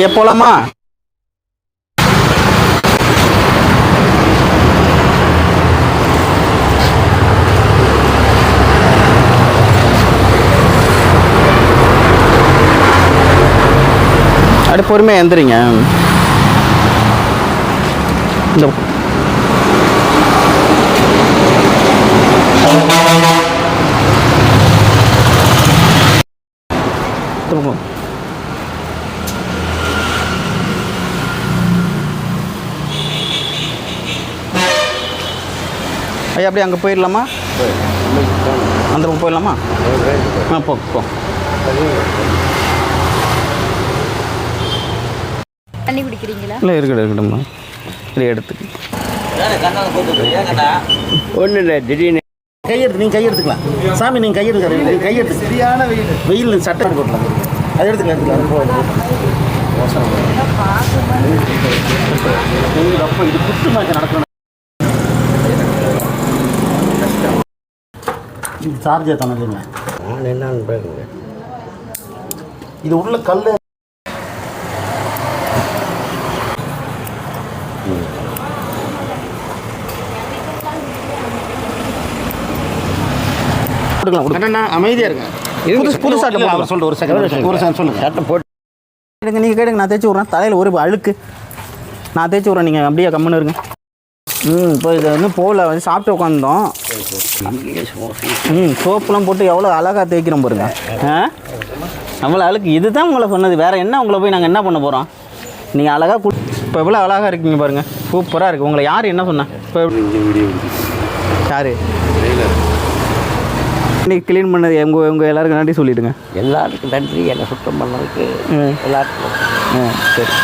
ஐயா போலாமா? அப்படி பொறுமையாக எந்திரிங்க. இந்த ஐயா அப்படியே அங்கே போயிடலாமா? அந்த ரூம் போயிடலாமா? போ. தண்ணி குடிக்கிறீங்களா? இல்லை இருக்கட்டும்மா, இல்லை எடுத்து ஒன்றும் இல்லை. திடீர்னு கையெடுத்து நீங்கள் கையெடுத்துக்கலாம். சாமி நீங்கள் கையெடுக்க கையெடுத்து சரியான வெயில் சட்டை போட்டலாம். அதை எடுத்துக்கலாம். அப்போ இது குத்து மேட்ச் நடக்கணும். இது சார்ஜர் தானே இல்லைங்க? என்னன்னு பாருங்க. இது உள்ள கல் அமைதியாக இருங்க. புது சட்டை அவர் சொல்லிட்டு ஒரு செகண்ட் சொல்லுங்கள். சட்டை போட்டு நீங்கள் கேடுங்க, நான் தேய்ச்சி விட்றேன். தலையில் ஒரு அழுக்கு நான் தேய்ச்சி விட்றேன், நீங்கள் அப்படியே கம்முன்னு இருங்க. இப்போ இது வந்து போகல வந்து சாப்பிட்டு உட்காந்தோம். சோப்புலாம் போட்டு எவ்வளோ அழகாக தேய்க்கிறோம் பாருங்க. அவ்வளோ அழுக்கு. இதுதான் உங்களை சொன்னது, வேறு என்ன உங்களை போய் நாங்கள் என்ன பண்ண போகிறோம்? நீங்கள் அழகாக இப்போ எவ்வளோ அழகாக இருக்கீங்க பாருங்கள், சூப்பராக இருக்குது. உங்களை யார் என்ன சொன்னேன்? இப்போ யார் இன்னைக்கு க்ளீன் பண்ணது? உங்கள் எல்லாருக்கும் நன்றி சொல்லிவிடுங்க. எல்லாருக்கும் நன்றி. என்னை சுத்தம் பண்ணதுக்கு எல்லாருக்கும். சரி.